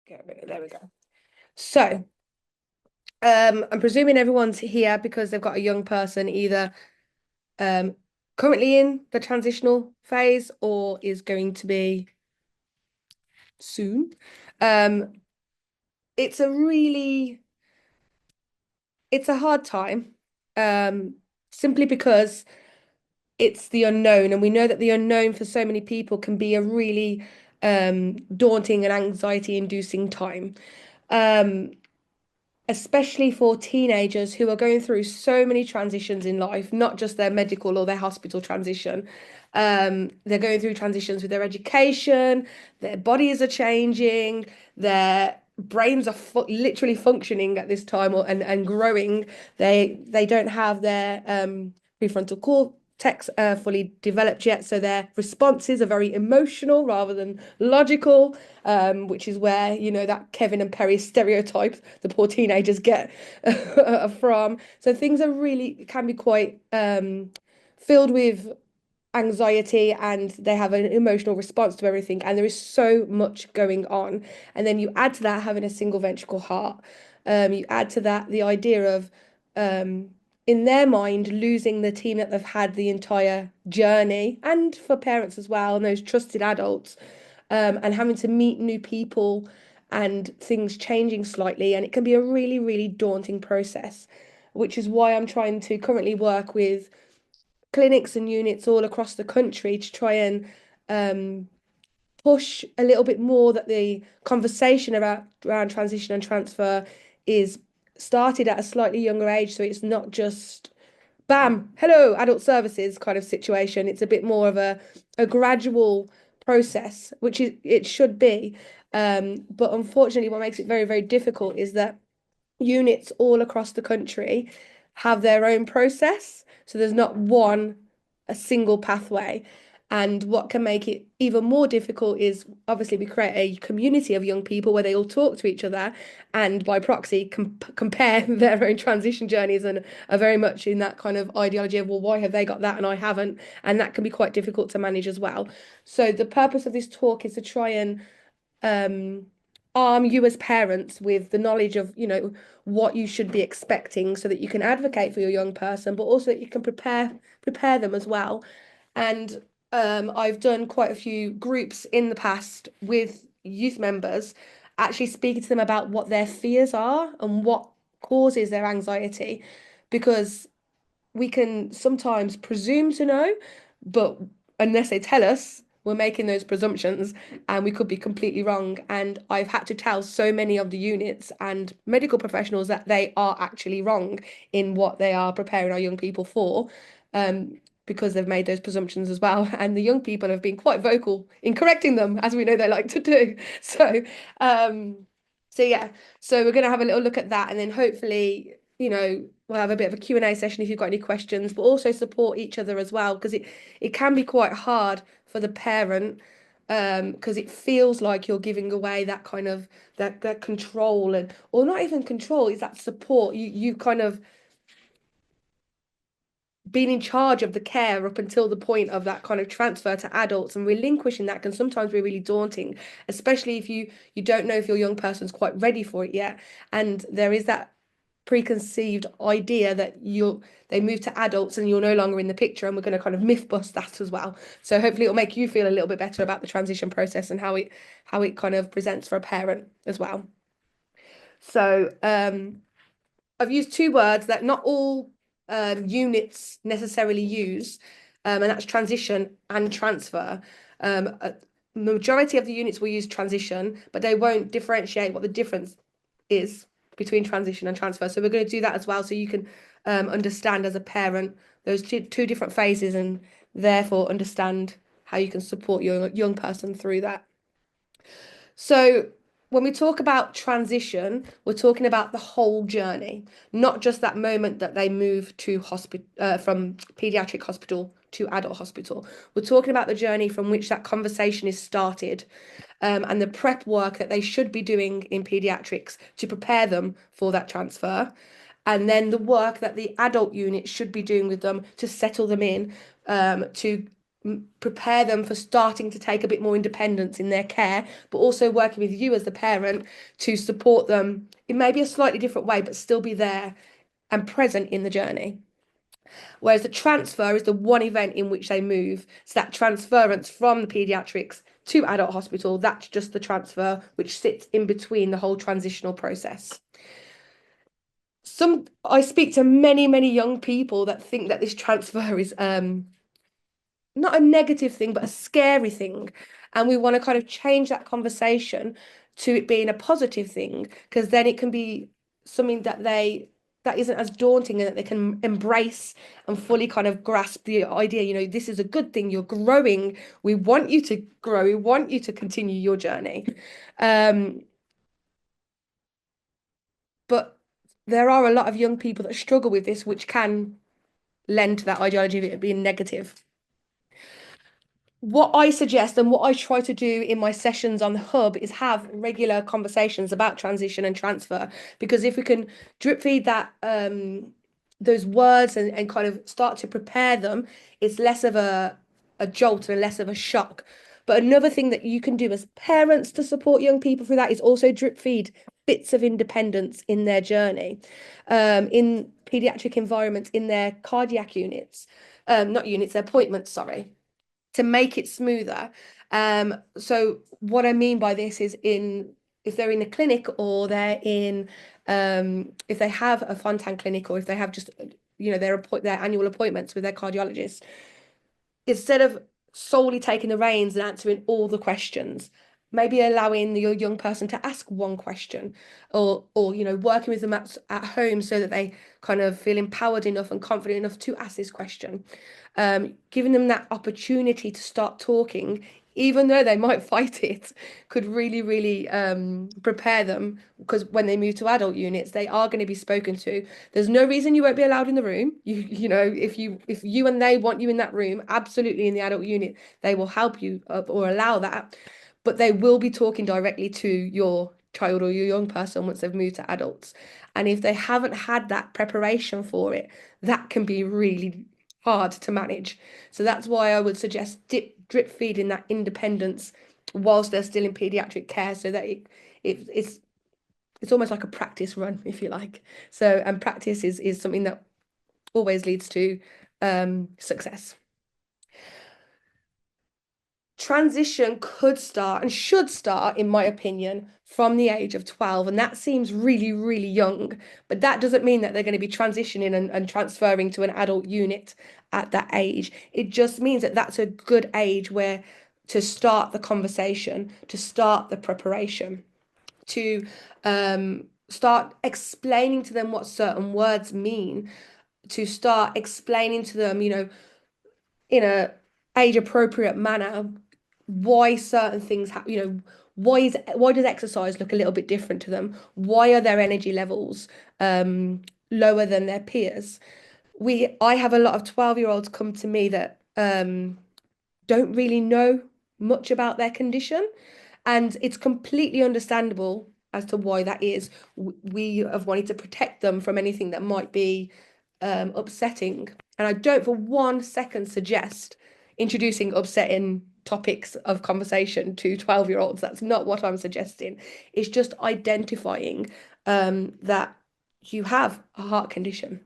Get rid of, there we go. So, I'm presuming everyone's here because they've got a young person either um currently in the transitional phase or is going to be soon. Um, it's a really it's a hard time, simply because it's the unknown, and we know that the unknown for so many people can be a really daunting and anxiety-inducing time. Um, Especially for teenagers who are going through so many transitions in life, not just their medical or their hospital transition. They're going through transitions with their education, their bodies are changing, their brains are fu literally functioning at this time and growing. They don't have their prefrontal cortex fully developed yet, so their responses are very emotional rather than logical, which is where, that Kevin and Perry stereotype the poor teenagers get from. So things are really can be quite filled with anxiety, and they have an emotional response to everything, and there is so much going on. And then you add to that having a single ventricle heart. You add to that the idea of um, in their mind losing the team that they've had the entire journey, and for parents as well, and those trusted adults, and having to meet new people and things changing slightly. And it can be a really, really daunting process, which is why I'm trying to currently work with clinics and units all across the country to try and um, push a little bit more that the conversation around transition and transfer is started at a slightly younger age. So it's not just bam, hello, adult services kind of situation. It's a bit more of a gradual process, which it should be. But unfortunately, what makes it very, very difficult is that units all across the country have their own process. So there's not a single pathway. And what can make it even more difficult is obviously we create a community of young people where they all talk to each other and by proxy compare their own transition journeys and are very much in that kind of ideology of, well, why have they got that and I haven't? And that can be quite difficult to manage as well. So the purpose of this talk is to try and um, arm you as parents with the knowledge of, what you should be expecting so that you can advocate for your young person, but also that you can prepare them as well. And I've done quite a few groups in the past with youth members, actually speaking to them about what their fears are and what causes their anxiety, because we can sometimes presume to know, but unless they tell us, we're making those presumptions and we could be completely wrong. And I've had to tell so many of the units and medical professionals that they are actually wrong in what they are preparing our young people for, because they've made those presumptions as well. And the young people have been quite vocal in correcting them, as we know they like to do. Um, so yeah, so we're going to have a little look at that, and then hopefully, we'll have a bit of a Q&A session if you've got any questions, but also support each other as well, because it can be quite hard for the parent, because it feels like you're giving away that kind of that control, and or not even control, is that support. You kind of been in charge of the care up until the point of that kind of transfer to adults, and relinquishing that can sometimes be really daunting, especially if you don't know if your young person's quite ready for it yet, and there is that preconceived idea that they move to adults and you're no longer in the picture, and we're going to kind of myth bust that as well. So hopefully it'll make you feel a little bit better about the transition process and how it kind of presents for a parent as well. So I've used two words that not all units necessarily use, and that's transition and transfer. The majority of the units will use transition, but they won't differentiate what the difference is between transition and transfer. So we're going to do that as well, so you can understand as a parent those two different phases, and therefore understand how you can support your young person through that. So when we talk about transition, we're talking about the whole journey, not just that moment that they move to hospital, from pediatric hospital to adult hospital. We're talking about the journey from which that conversation is started, and the prep work that they should be doing in pediatrics to prepare them for that transfer. And then the work that the adult unit should be doing with them to settle them in, to prepare them for starting to take a bit more independence in their care, but also working with you as the parent to support them in maybe a slightly different way, but still be there and present in the journey. Whereas the transfer is the one event in which they move. So that transference from the pediatrics to adult hospital, that's just the transfer which sits in between the whole transitional process. I speak to many, many young people that think that this transfer is not a negative thing, but a scary thing. And we want to kind of change that conversation to it being a positive thing, because then it can be something that isn't as daunting and that they can embrace and fully kind of grasp the idea, this is a good thing, you're growing. We want you to grow, we want you to continue your journey. But there are a lot of young people that struggle with this, which can lend to that ideology of it being negative. What I suggest and what I try to do in my sessions on the hub is have regular conversations about transition and transfer, because if we can drip feed that those words and kind of start to prepare them, it's less of a jolt and less of a shock. But another thing that you can do as parents to support young people through that is also drip feed bits of independence in their journey, in pediatric environments, in their cardiac units, not units, their appointments, sorry, to make it smoother. So what I mean by this is if they're in a clinic or they're in if they have a Fontan clinic, or if they have just their annual appointments with their cardiologist, instead of solely taking the reins and answering all the questions, maybe allowing your young person to ask one question, or working with them at home so that they kind of feel empowered enough and confident enough to ask this question. Giving them that opportunity to start talking, even though they might fight it, could really, really prepare them, because when they move to adult units, they are going to be spoken to. There's no reason you won't be allowed in the room. If you and they want you in that room, absolutely in the adult unit, they will help you or allow that. But they will be talking directly to your child or your young person once they've moved to adults. And if they haven't had that preparation for it, that can be really hard to manage. So that's why I would suggest drip feeding that independence whilst they're still in pediatric care, so that it's almost like a practice run, if you like. So, and practice is something that always leads to success. Transition could start and should start, in my opinion, from the age of 12. And that seems really, really young, but that doesn't mean that they're going to be transitioning and transferring to an adult unit at that age. It just means that that's a good age where to start the conversation, to start the preparation, to start explaining to them what certain words mean, to start explaining to them, in a age appropriate manner, why certain things happen. Why does exercise look a little bit different to them? Why are their energy levels lower than their peers? I have a lot of 12-year-olds come to me that don't really know much about their condition, and it's completely understandable as to why that is. We have wanted to protect them from anything that might be upsetting. And I don't for 1 second suggest introducing upsetting topics of conversation to 12-year-olds. That's not what I'm suggesting. It's just identifying that you have a heart condition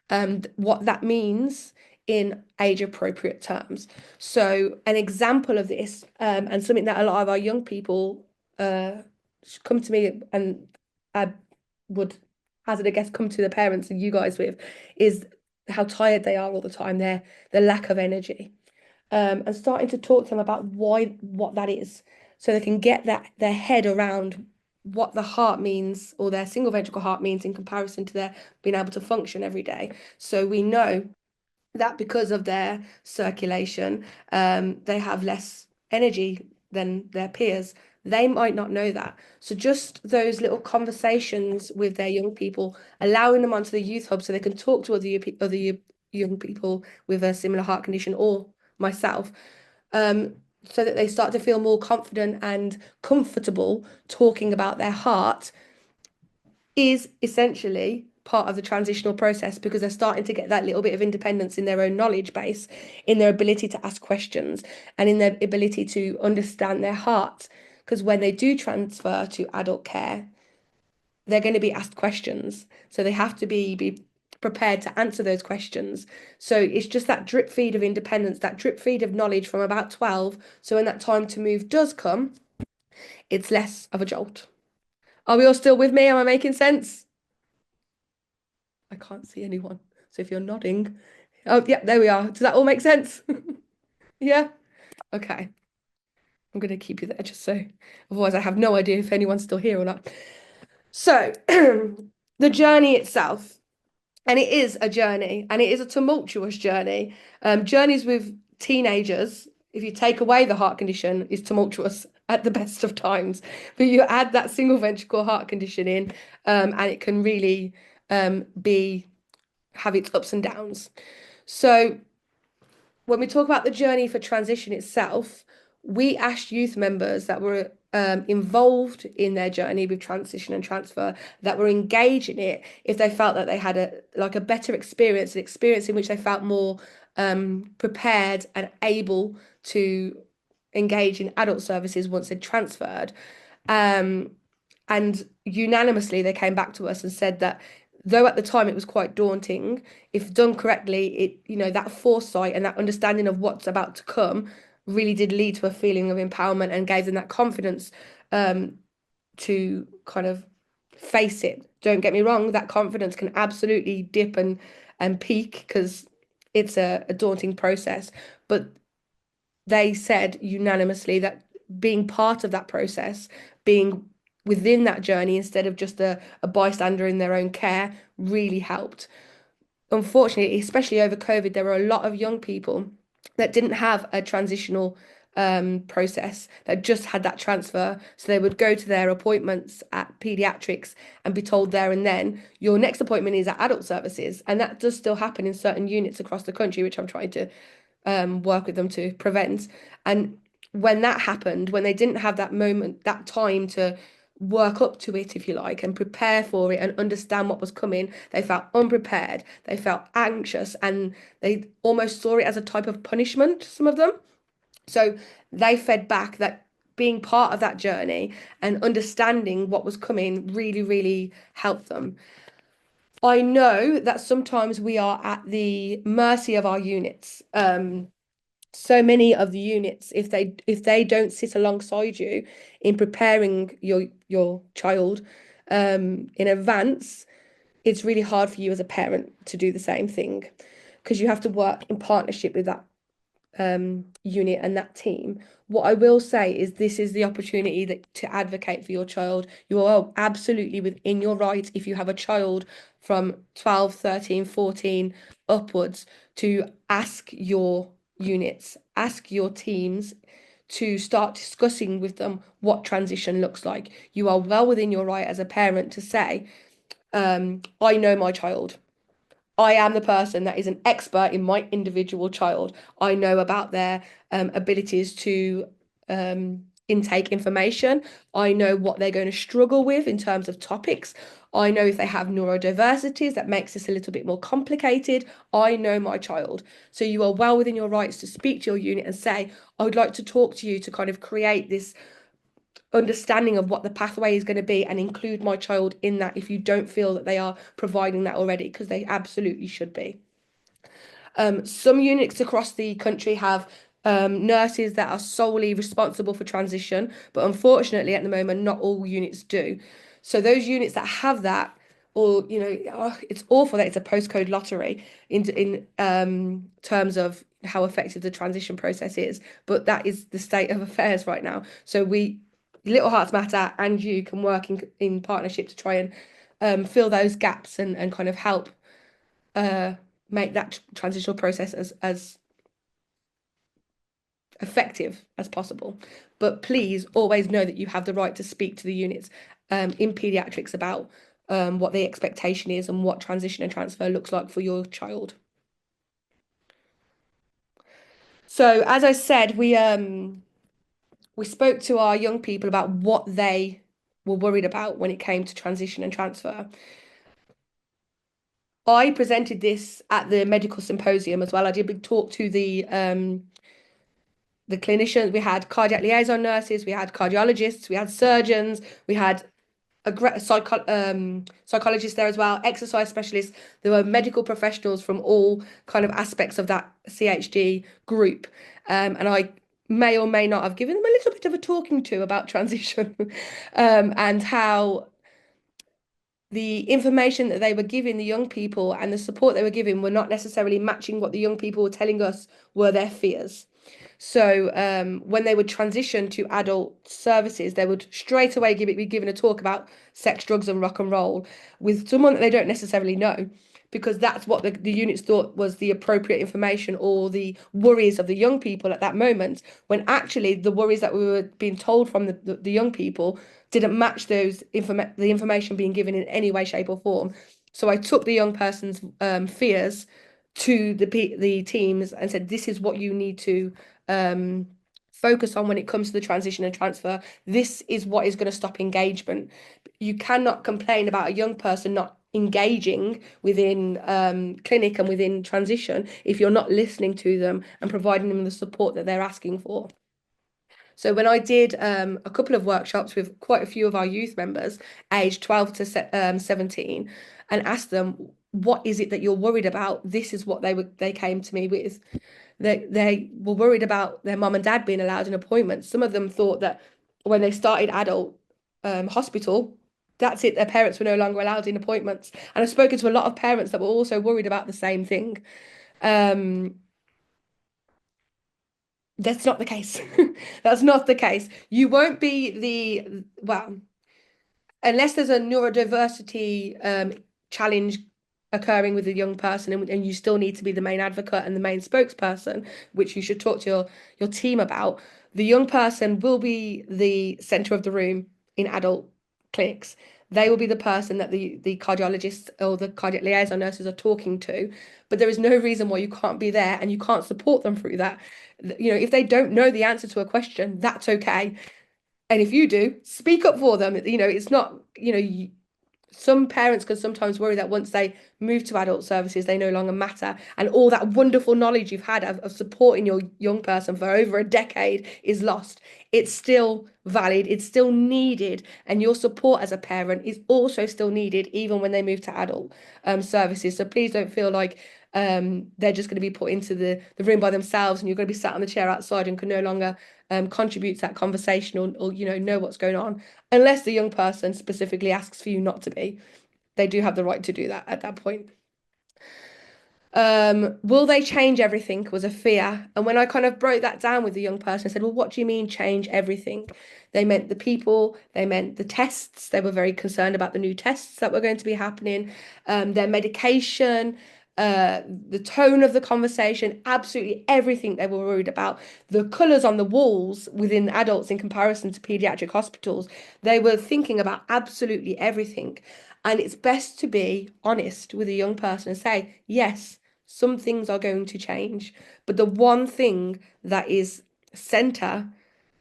and what that means in age appropriate terms. So an example of this, and something that a lot of our young people come to me, and I would hazard a guess come to the parents and you guys with, is how tired they are all the time, their lack of energy. And starting to talk to them about what that is, so they can get their head around what the heart means, or their single ventricle heart means, in comparison to their being able to function every day. So we know that because of their circulation, they have less energy than their peers. They might not know that. So just those little conversations with their young people, allowing them onto the youth hub so they can talk to other young people with a similar heart condition, or myself, so that they start to feel more confident and comfortable talking about their heart, is essentially part of the transitional process because they're starting to get that little bit of independence in their own knowledge base, in their ability to ask questions, and in their ability to understand their heart. Because when they do transfer to adult care, they're going to be asked questions. So they have to be prepared to answer those questions. So it's just that drip feed of independence, that drip feed of knowledge from about 12. So when that time to move does come, it's less of a jolt. Are we all still with me? Am I making sense? I can't see anyone. So if you're nodding, oh, yeah, there we are. Does that all make sense? Yeah. Okay. I'm going to keep you there just so otherwise I have no idea if anyone's still here or not. So the journey itself, and it is a journey, and it is a tumultuous journey. Journeys with teenagers, if you take away the heart condition, is tumultuous at the best of times. But you add that single ventricle heart condition in, and it can really be have its ups and downs. So when we talk about the journey for transition itself, we asked youth members that were involved in their journey with transition and transfer, that were engaged in it, if they felt that they had a better experience, an experience in which they felt more prepared and able to engage in adult services once they'd transferred. Um, and unanimously, they came back to us and said that though at the time it was quite daunting, if done correctly, that foresight and that understanding of what's about to come really did lead to a feeling of empowerment and gave them that confidence to kind of face it. Don't get me wrong, that confidence can absolutely dip and peak because it's a daunting process. But they said unanimously that being part of that process, being within that journey instead of just a bystander in their own care really helped. Unfortunately, especially over COVID, there were a lot of young people that didn't have a transitional process, that just had that transfer. So they would go to their appointments at pediatrics and be told there and then, your next appointment is at adult services. And that does still happen in certain units across the country, which I'm trying to work with them to prevent. And when that happened, when they didn't have that moment, that time to work up to it, if you like, and prepare for it and understand what was coming, they felt unprepared, they felt anxious, and they almost saw it as a type of punishment, some of them. So they fed back that being part of that journey and understanding what was coming really, really helped them. I know that sometimes we are at the mercy of our units. So many of the units, if they don't sit alongside you in preparing your child in advance, it's really hard for you as a parent to do the same thing because you have to work in partnership with that unit and that team. What I will say is this is the opportunity to advocate for your child. You are absolutely within your right if you have a child from 12, 13, 14 upwards to ask your units, ask your teams to start discussing with them what transition looks like. You are well within your right as a parent to say, I know my child. I am the person that is an expert in my individual child. I know about their abilities to intake information. I know what they're going to struggle with in terms of topics. I know if they have neurodiversities, that makes this a little bit more complicated. I know my child. So you are well within your rights to speak to your unit and say, I would like to talk to you to kind of create this understanding of what the pathway is going to be and include my child in that if you don't feel that they are providing that already, because they absolutely should be. Some units across the country have nurses that are solely responsible for transition, but unfortunately at the moment not all units do. So those units that have that, or it's awful that it's a postcode lottery in terms of how effective the transition process is, but that is the state of affairs right now. So Little Hearts Matter and you can work in partnership to try and fill those gaps and kind of help make that transitional process as effective as possible. But please always know that you have the right to speak to the units in pediatrics about what the expectation is and what transition and transfer looks like for your child. So as I said, we spoke to our young people about what they were worried about when it came to transition and transfer. I presented this at the medical symposium as well. I did a big talk to the clinicians. We had cardiac liaison nurses, we had cardiologists, we had surgeons, we had psychologists there as well, exercise specialists. There were medical professionals from all kind of aspects of that CHD group. And I may or may not have given them a little bit of a talking to about transition and how the information that they were giving the young people and the support they were giving were not necessarily matching what the young people were telling us were their fears. So when they would transition to adult services, they would straight away be given a talk about sex, drugs, and rock and roll with someone that they don't necessarily know, because that's what the units thought was the appropriate information or the worries of the young people at that moment, when actually the worries that we were being told from the young people didn't match the information being given in any way, shape, or form. So I took the young person's fears to the teams and said, this is what you need to um, focus on when it comes to the transition and transfer. This is what is going to stop engagement. You cannot complain about a young person not engaging within clinic and within transition if you're not listening to them and providing them the support that they're asking for. So when I did a couple of workshops with quite a few of our youth members, aged 12 to 17, and asked them, what is it that you're worried about? This is what they came to me with. They were worried about their mum and dad being allowed an appointment. Some of them thought that when they started adult hospital, that's it, their parents were no longer allowed in appointments. And I've spoken to a lot of parents that were also worried about the same thing. Um, that's not the case. That's not the case. You won't be well, unless there's a neurodiversity challenge occurring with a young person, and you still need to be the main advocate and the main spokesperson, which you should talk to your team about. The young person will be the center of the room in adult clinics. They will be the person that the cardiologists or the cardiac liaison nurses are talking to, but there is no reason why you can't be there and you can't support them through that. You know, if they don't know the answer to a question, that's okay. And if you do, speak up for them. You know, it's not, some parents can sometimes worry that once they move to adult services, they no longer matter. And all that wonderful knowledge you've had of supporting your young person for over a decade is lost. It's still valid, it's still needed. And your support as a parent is also still needed, even when they move to adult services. So please don't feel like they're just going to be put into the room by themselves and you're going to be sat on the chair outside and can no longer contribute to that conversation or know what's going on, unless the young person specifically asks for you not to be. They do have the right to do that at that point. Will they change everything was a fear. And when I kind of broke that down with the young person, I said, well, what do you mean change everything? They meant the people, they meant the tests. They were very concerned about the new tests that were going to be happening, their medication, the tone of the conversation, absolutely everything they were worried about. The colours on the walls within adults in comparison to pediatric hospitals, they were thinking about absolutely everything. And it's best to be honest with a young person and say, yes, some things are going to change. But the one thing that is center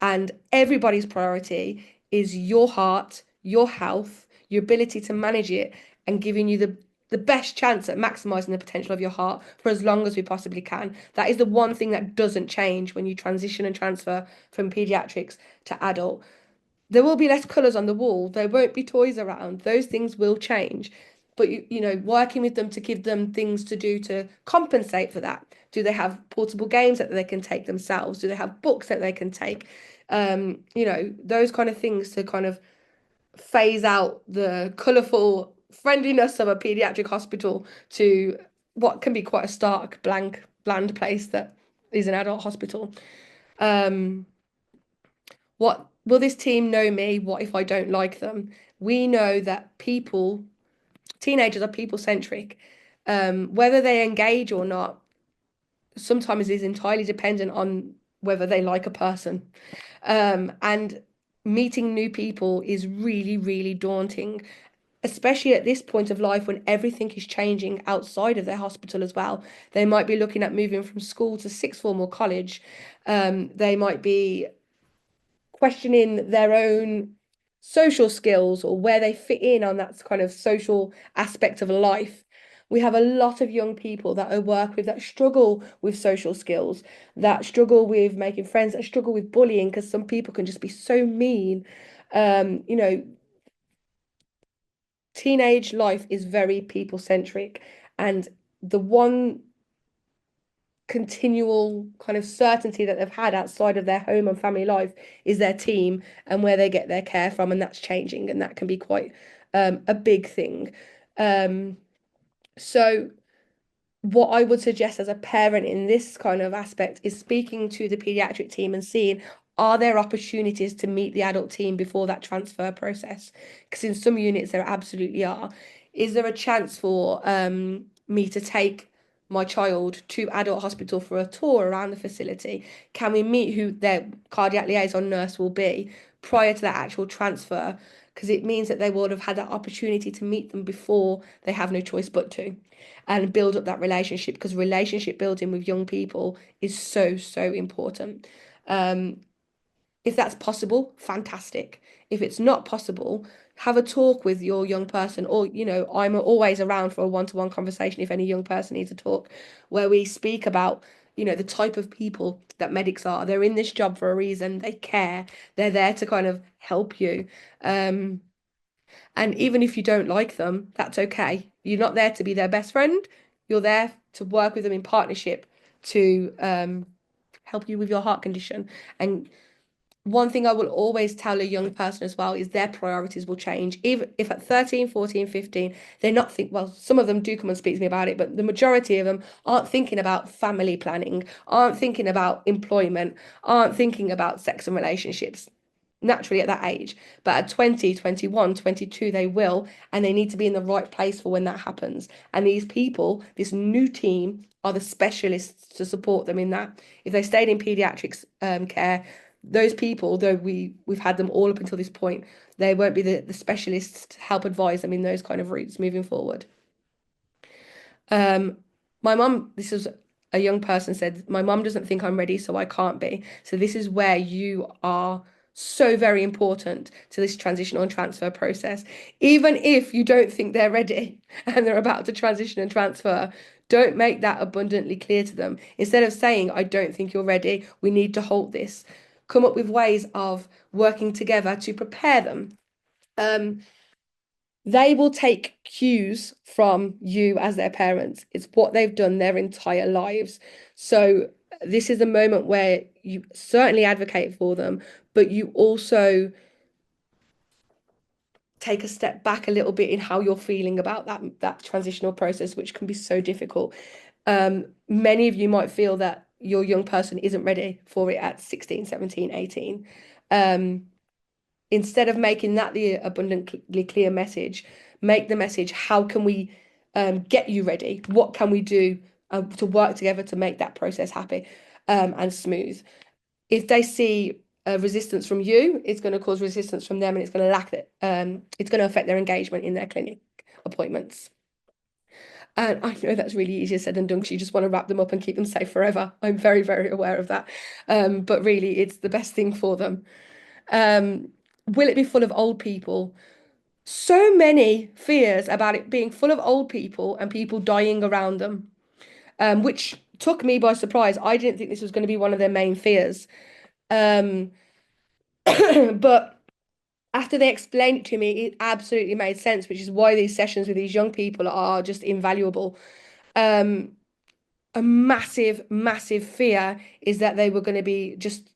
and everybody's priority is your heart, your health, your ability to manage it, and giving you the best chance at maximizing the potential of your heart for as long as we possibly can. That is the one thing that doesn't change when you transition and transfer from pediatrics to adult. There will be less colours on the wall. There won't be toys around. Those things will change. But working with them to give them things to do to compensate for that. Do they have portable games that they can take themselves? Do they have books that they can take? Those kind of things to kind of phase out the colourful friendliness of a pediatric hospital to what can be quite a stark, bland place that is an adult hospital. Um, what will this team know me? What if I don't like them? We know that teenagers are people centric. Whether they engage or not, sometimes is entirely dependent on whether they like a person. And meeting new people is really, really daunting, especially at this point of life when everything is changing outside of their hospital as well. They might be looking at moving from school to sixth form or college. They might be questioning their own social skills or where they fit in on that kind of social aspect of life. We have a lot of young people that I work with that struggle with social skills, that struggle with making friends, that struggle with bullying because some people can just be so mean. You know, teenage life is very people centric, and the one continual kind of certainty that they've had outside of their home and family life is their team and where they get their care from, and that's changing, and that can be quite a big thing. Um, so what I would suggest as a parent in this kind of aspect is speaking to the pediatric team and seeing, are there opportunities to meet the adult team before that transfer process? Because in some units there absolutely are. Is there a chance for me to take my child to adult hospital for a tour around the facility? Can we meet who their cardiac liaison nurse will be prior to that actual transfer? Because it means that they would have had that opportunity to meet them before they have no choice but to, and build up that relationship, because relationship building with young people is so, so important. Um, if that's possible, fantastic. If it's not possible, have a talk with your young person, or, I'm always around for a one-to-one conversation if any young person needs a talk, where we speak about, the type of people that medics are. They're in this job for a reason. They care. They're there to kind of help you. Um, and even if you don't like them, that's okay. You're not there to be their best friend. You're there to work with them in partnership to help you with your heart condition. And one thing I will always tell a young person as well is their priorities will change. Even if at 13, 14, 15, they're not well, some of them do come and speak to me about it, but the majority of them aren't thinking about family planning, aren't thinking about employment, aren't thinking about sex and relationships naturally at that age. But at 20, 21, 22, they will, and they need to be in the right place for when that happens. And these people, this new team, are the specialists to support them in that. If they stayed in pediatrics care, those people, though we've had them all up until this point, they won't be the specialists to help advise them in those kind of routes moving forward. Um, my mum, this is a young person said, my mum doesn't think I'm ready, so I can't be. So this is where you are so very important to this transitional and transfer process. Even if you don't think they're ready and they're about to transition and transfer, don't make that abundantly clear to them. Instead of saying, I don't think you're ready, we need to halt this. Come up with ways of working together to prepare them. Um, they will take cues from you as their parents. It's what they've done their entire lives. So this is a moment where you certainly advocate for them, but you also take a step back a little bit in how you're feeling about that transitional process, which can be so difficult. Many of you might feel that your young person isn't ready for it at 16, 17, 18. Instead of making that the abundantly clear message, make the message, how can we get you ready? What can we do to work together to make that process happy and smooth? If they see resistance from you, it's going to cause resistance from them, and it's going to it's going to affect their engagement in their clinic appointments. And I know that's really easier said than done because you just want to wrap them up and keep them safe forever. I'm very, very aware of that. But really, it's the best thing for them. Um, will it be full of old people? So many fears about it being full of old people and people dying around them, which took me by surprise. I didn't think this was going to be one of their main fears. Um, but after they explained it to me, it absolutely made sense, which is why these sessions with these young people are just invaluable. Um, a massive, massive fear is that they were going to be just,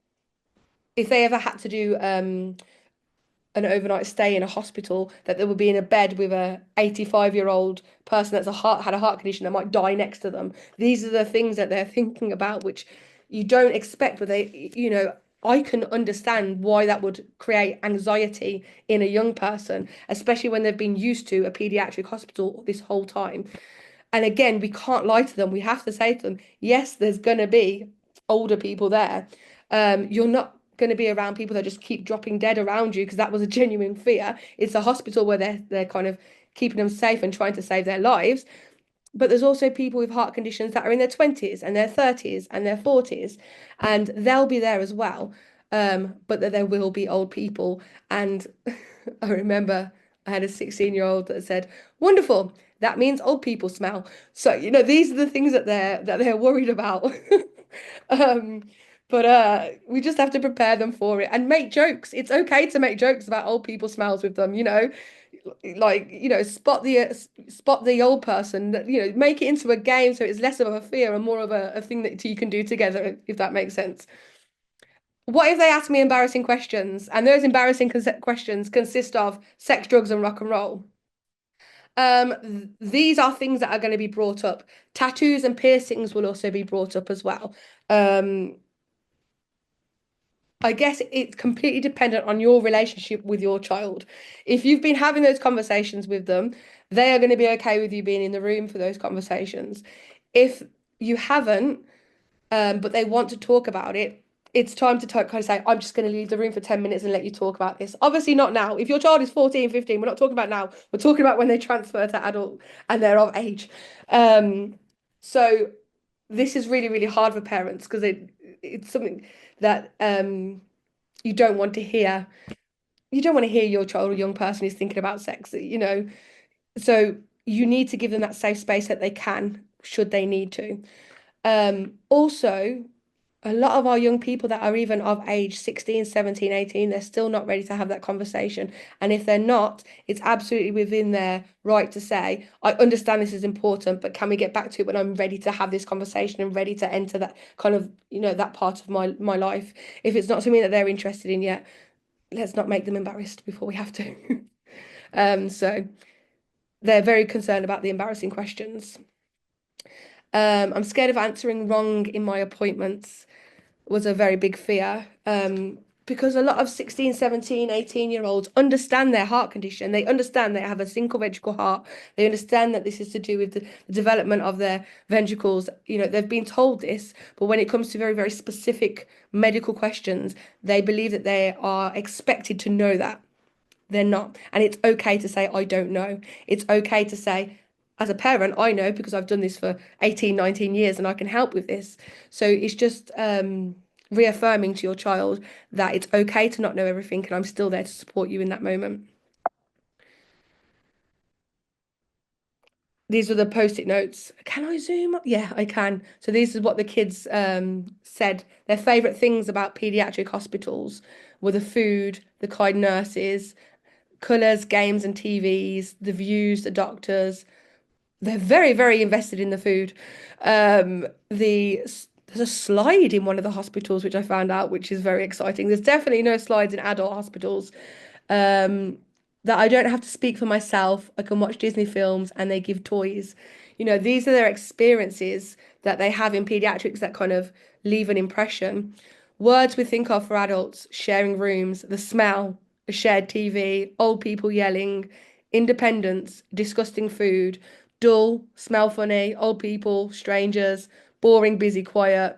if they ever had to do an overnight stay in a hospital, that they would be in a bed with a 85-year-old person that's had a heart condition that might die next to them. These are the things that they're thinking about, which you don't expect, but I can understand why that would create anxiety in a young person, especially when they've been used to a pediatric hospital this whole time. And again, we can't lie to them. We have to say to them, yes, there's going to be older people there. You're not going to be around people that just keep dropping dead around you, because that was a genuine fear. It's a hospital where they're kind of keeping them safe and trying to save their lives. But there's also people with heart conditions that are in their 20s and their 30s and their 40s, and they'll be there as well. But that there will be old people. And I remember I had a 16-year-old that said, "Wonderful. That means old people smell." So, these are the things that they're worried about. Um, but we just have to prepare them for it and make jokes. It's okay to make jokes about old people smells with them, like, spot the old person, make it into a game so it's less of a fear and more of a thing that you can do together, if that makes sense. What if they ask me embarrassing questions? And those embarrassing questions consist of sex, drugs, and rock and roll. These are things that are going to be brought up. Tattoos and piercings will also be brought up as well. Um, I guess it's completely dependent on your relationship with your child. If you've been having those conversations with them, they are going to be okay with you being in the room for those conversations. If you haven't, but they want to talk about it, it's time to kind of say, I'm just going to leave the room for 10 minutes and let you talk about this. Obviously, not now. If your child is 14, 15, we're not talking about now. We're talking about when they transfer to adult and they're of age. So this is really, really hard for parents because it's something that you don't want to hear. You don't want to hear your child or young person is thinking about sex. So you need to give them that safe space that they can, should they need to. Also, a lot of our young people that are even of age 16, 17, 18, they're still not ready to have that conversation. And if they're not, it's absolutely within their right to say, I understand this is important, but can we get back to it when I'm ready to have this conversation and ready to enter that kind of, that part of my life. If it's not something that they're interested in yet, let's not make them embarrassed before we have to. So they're very concerned about the embarrassing questions. I'm scared of answering wrong in my appointments was a very big fear. Because a lot of 16, 17, 18-year-olds understand their heart condition. They understand they have a syncope ventricle heart. They understand that this is to do with the development of their ventricles. They've been told this, but when it comes to very, very specific medical questions, they believe that they are expected to know that. They're not. And it's okay to say, I don't know. It's okay to say, as a parent, I know because I've done this for 18, 19 years and I can help with this. So it's just reaffirming to your child that it's okay to not know everything and I'm still there to support you in that moment. These are the post-it notes. Can I zoom up? Yeah, I can. So these is what the kids said. Their favourite things about paediatric hospitals were the food, the kind nurses, colours, games and TVs, the views, the doctors. They're very, very invested in the food. There's a slide in one of the hospitals, which I found out, which is very exciting. There's definitely no slides in adult hospitals. Um, that I don't have to speak for myself. I can watch Disney films and they give toys. These are their experiences that they have in pediatrics that kind of leave an impression. Words we think of for adults, sharing rooms, the smell, a shared TV, old people yelling, independence, disgusting food, dull, smell funny, old people, strangers, boring, busy, quiet,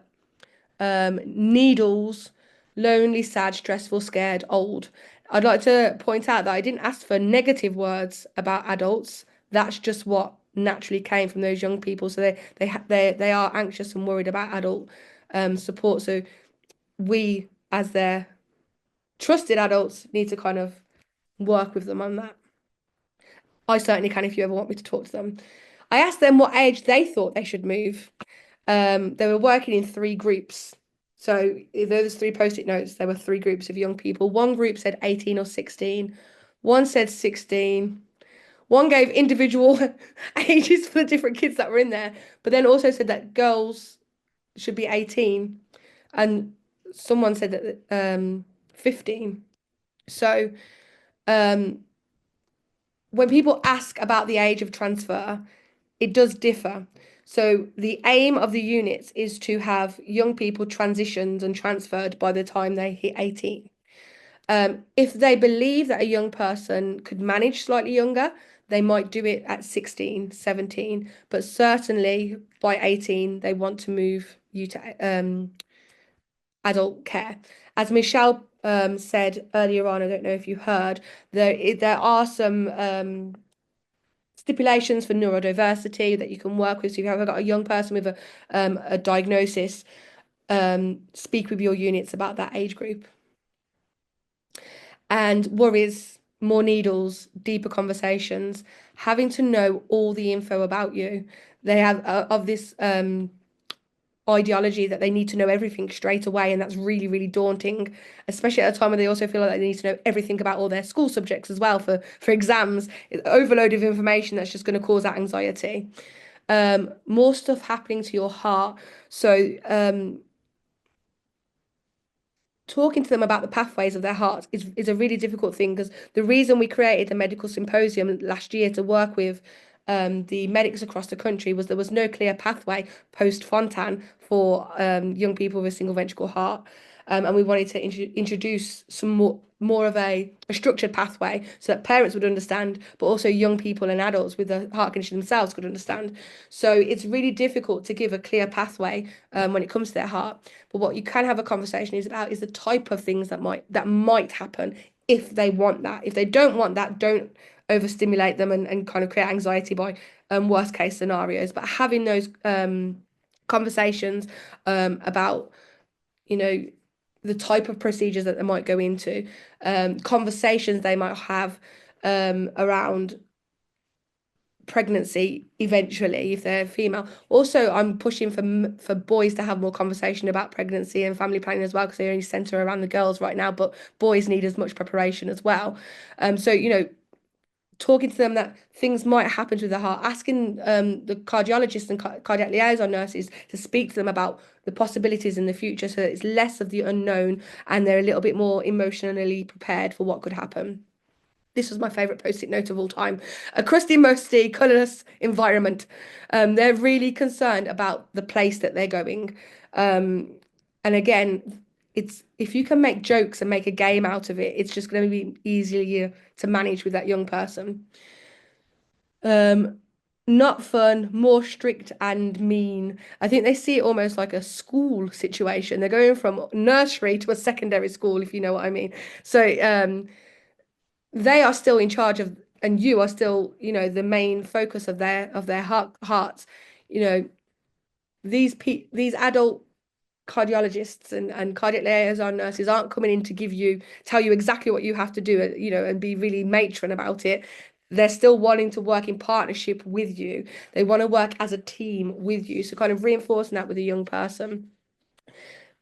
needles, lonely, sad, stressful, scared, old. I'd like to point out that I didn't ask for negative words about adults. That's just what naturally came from those young people. So they are anxious and worried about adult support. So we, as their trusted adults, need to kind of work with them on that. I certainly can if you ever want me to talk to them. I asked them what age they thought they should move. They were working in three groups. So those three post-it notes, there were three groups of young people. One group said 18 or 16. One said 16. One gave individual ages for the different kids that were in there, but then also said that girls should be 18. And someone said that 15. So um, when people ask about the age of transfer, it does differ. So the aim of the units is to have young people transitioned and transferred by the time they hit 18. If they believe that a young person could manage slightly younger, they might do it at 16, 17, but certainly by 18, they want to move you to adult care. As Michelle said earlier on, I don't know if you heard, there are some stipulations for neurodiversity that you can work with. So if you've ever got a young person with a diagnosis, speak with your units about that age group. And worries, more needles, deeper conversations, having to know all the info about you. They have of this ideology that they need to know everything straight away, and that's really, really daunting, especially at a time where they also feel like they need to know everything about all their school subjects as well for exams. It's overload of information that's just going to cause that anxiety. More stuff happening to your heart. So talking to them about the pathways of their hearts is a really difficult thing, because the reason we created the medical symposium last year to work with the medics across the country was there was no clear pathway post Fontan for young people with a single ventricle heart. And we wanted to introduce some more of a structured pathway so that parents would understand, but also young people and adults with a heart condition themselves could understand. So it's really difficult to give a clear pathway when it comes to their heart. But what you can have a conversation is about is the type of things that might happen if they want that. If they don't want that, don't overstimulate them and kind of create anxiety by worst case scenarios. But having those conversations about, you know, the type of procedures that they might go into, conversations they might have around pregnancy eventually if they're female. Also, I'm pushing for boys to have more conversation about pregnancy and family planning as well, because they only center around the girls right now, but boys need as much preparation as well. So talking to them that things might happen to the heart, asking the cardiologists and cardiac liaison nurses to speak to them about the possibilities in the future, so that it's less of the unknown and they're a little bit more emotionally prepared for what could happen. This was my favorite post-it note of all time. A crusty, musty, colourless environment. They're really concerned about the place that they're going. And again, it's if you can make jokes and make a game out of it, it's just going to be easier to manage with that young person. Um, Not fun, more strict and mean. I think they see it almost like a school situation. They're going from nursery to a secondary school, if you know what I mean. So, they are still in charge of, and you are still, the main focus of their hearts. You know, these adult cardiologists and cardiac liaison nurses aren't coming in to tell you exactly what you have to do, and be really matron about it. They're still wanting to work in partnership with you. They want to work as a team with you. So kind of reinforcing that with a young person.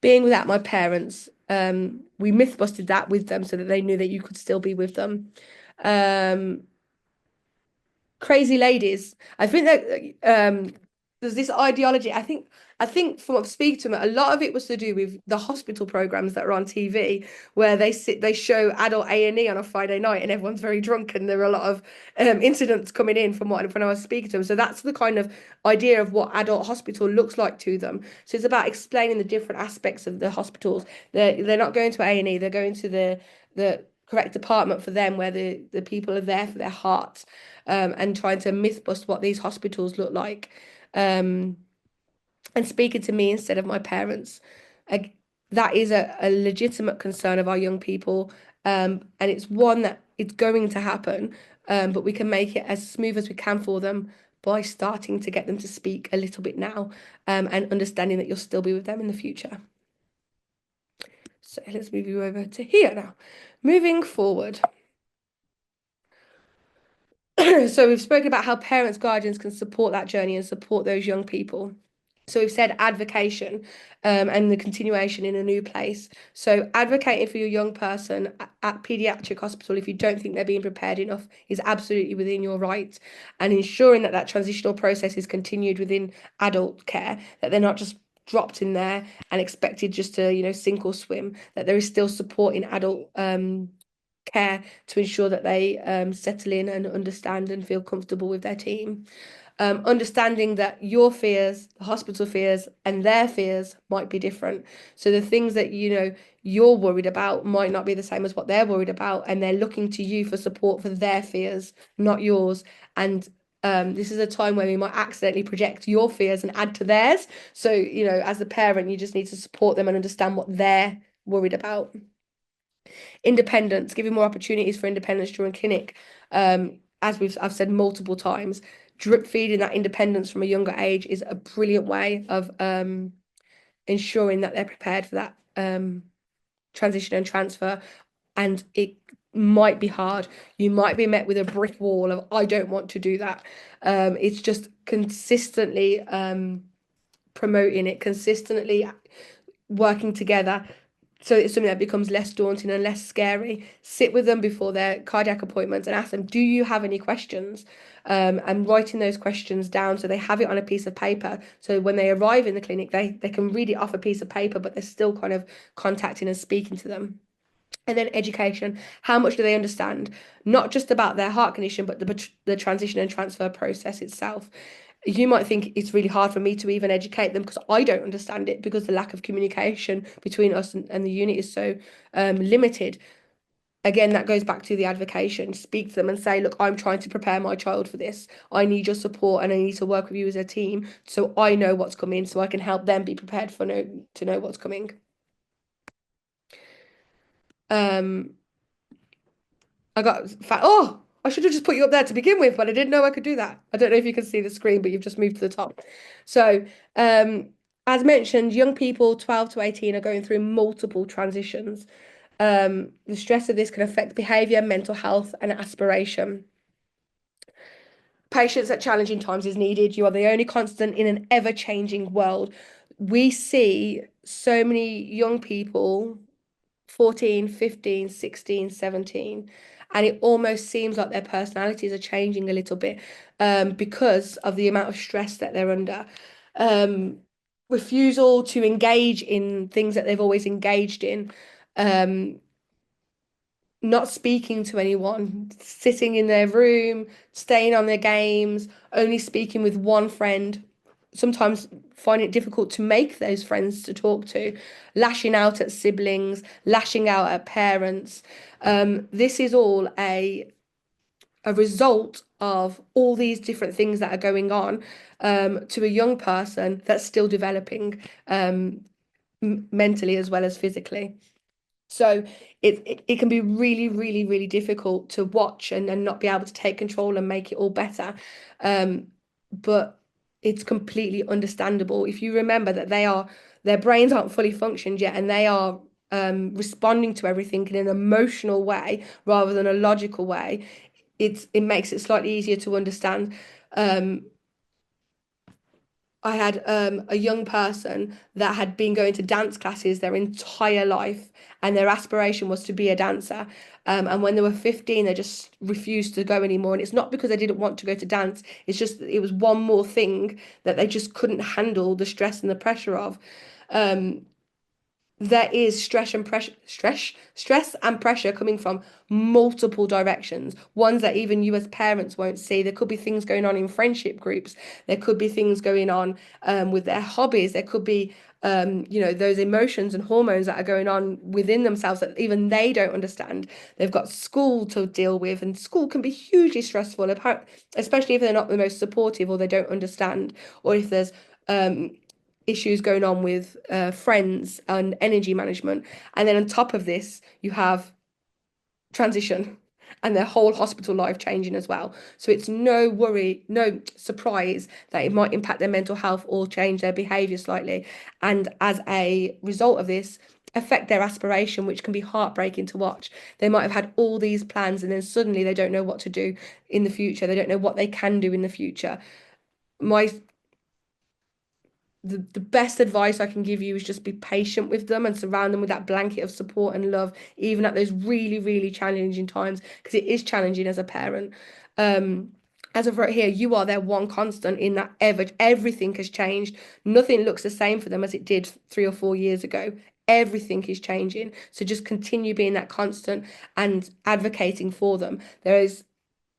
Being without my parents, we myth busted that with them so that they knew that you could still be with them. Um, Crazy ladies. I think that there's this ideology. I think from what I've speaking to them, a lot of it was to do with the hospital programs that are on TV, where they show adult A&E on a Friday night, and everyone's very drunk, and there are a lot of incidents coming in from when I was speaking to them. So that's the kind of idea of what adult hospital looks like to them. So it's about explaining the different aspects of the hospitals. They're not going to A&E. They're going to the correct department for them, where the people are there for their hearts, and trying to myth bust what these hospitals look like, and speaking to me instead of my parents. Like, that is a legitimate concern of our young people, and it's one that it's going to happen, but we can make it as smooth as we can for them by starting to get them to speak a little bit now, and understanding that you'll still be with them in the future. So let's move you over to here now. Moving forward. So we've spoken about how parents, guardians can support that journey and support those young people. So we've said advocation, and the continuation in a new place. So advocating for your young person at paediatric hospital, if you don't think they're being prepared enough, is absolutely within your right. And ensuring that that transitional process is continued within adult care, that they're not just dropped in there and expected just to, sink or swim, that there is still support in adult care to ensure that they settle in and understand and feel comfortable with their team. Understanding that your fears, the hospital fears, and their fears might be different. So the things that you're worried about might not be the same as what they're worried about, and they're looking to you for support for their fears, not yours. And this is a time where we might accidentally project your fears and add to theirs. So, as a parent, you just need to support them and understand what they're worried about. Independence, giving more opportunities for independence during clinic. As I've said multiple times, drip feeding that independence from a younger age is a brilliant way of ensuring that they're prepared for that transition and transfer. And it might be hard. You might be met with a brick wall of, I don't want to do that. It's just consistently promoting it, consistently working together. So it's something that becomes less daunting and less scary. Sit with them before their cardiac appointments and ask them, do you have any questions? And writing those questions down so they have it on a piece of paper. So when they arrive in the clinic, they can read it off a piece of paper, but they're still kind of contacting and speaking to them. And then education. How much do they understand? Not just about their heart condition, but the transition and transfer process itself. You might think it's really hard for me to even educate them because I don't understand it because the lack of communication between us and the unit is so limited. Again, that goes back to the advocation. Speak to them and say, look, I'm trying to prepare my child for this. I need your support and I need to work with you as a team so I know what's coming, so I can help them be prepared for to know what's coming. Um, oh, I should have just put you up there to begin with, but I didn't know I could do that. I don't know if you can see the screen, but you've just moved to the top. So, as mentioned, young people 12 to 18 are going through multiple transitions. The stress of this can affect behavior, mental health, and aspiration. Patience at challenging times is needed. You are the only constant in an ever-changing world. We see so many young people 14, 15, 16, 17, and it almost seems like their personalities are changing a little bit because of the amount of stress that they're under. Um, Refusal to engage in things that they've always engaged in. Um, Not speaking to anyone, sitting in their room, staying on their games, only speaking with one friend, sometimes find it difficult to make those friends to talk to, lashing out at siblings, lashing out at parents. This is all a result of all these different things that are going on to a young person that's still developing mentally as well as physically. So it can be really, really, really difficult to watch and not be able to take control and make it all better. Um, but it's completely understandable if you remember that their brains aren't fully functioned yet and they are responding to everything in an emotional way rather than a logical way. It makes it slightly easier to understand. Um, I had a young person that had been going to dance classes their entire life, and their aspiration was to be a dancer. And when they were 15, they just refused to go anymore. And it's not because they didn't want to go to dance, it's just it was one more thing that they just couldn't handle the stress and the pressure of. Um, there is stress and pressure coming from multiple directions, ones that even you as parents won't see. There could be things going on in friendship groups, there could be things going on with their hobbies, there could be those emotions and hormones that are going on within themselves that even they don't understand. They've got school to deal with, and school can be hugely stressful, especially if they're not the most supportive or they don't understand, or if there's um, issues going on with friends and energy management. And then on top of this, you have transition and their whole hospital life changing as well. So it's no worry, no surprise that it might impact their mental health or change their behavior slightly. And as a result of this, affect their aspiration, which can be heartbreaking to watch. They might have had all these plans and then suddenly they don't know what to do in the future. They don't know what they can do in the future. My the best advice I can give you is just be patient with them and surround them with that blanket of support and love, even at those really, really challenging times, because it is challenging as a parent. Um, as of right here, you are their one constant in that everything has changed. Nothing looks the same for them as it did 3 or 4 years ago. Everything is changing. So just continue being that constant and advocating for them. There is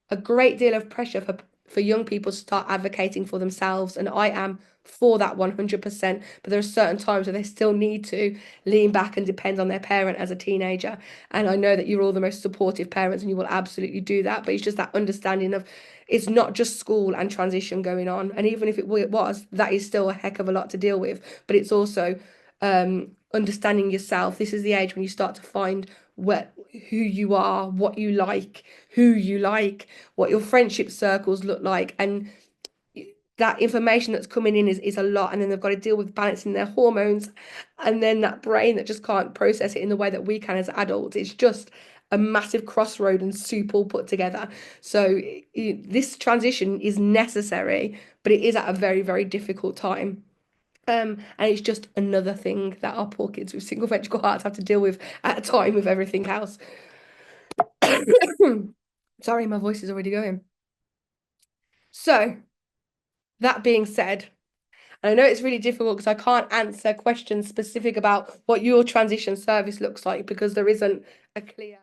a great deal of pressure for young people to start advocating for themselves, and I am for that 100%. But there are certain times where they still need to lean back and depend on their parent as a teenager. And I know that you're all the most supportive parents and you will absolutely do that. But it's just that understanding of it's not just school and transition going on. And even if it was, that is still a heck of a lot to deal with. But it's also understanding yourself. This is the age when you start to find who you are, what you like, who you like, what your friendship circles look like, and that information that's coming in is a lot. And then they've got to deal with balancing their hormones, and then that brain that just can't process it in the way that we can as adults. It's just a massive crossroad and soup all put together. So this transition is necessary, but it is at a very, very difficult time. And it's just another thing that our poor kids with single ventricle hearts have to deal with at a time with everything else. Sorry, my voice is already going. So, that being said, and I know it's really difficult because I can't answer questions specific about what your transition service looks like because there isn't a clear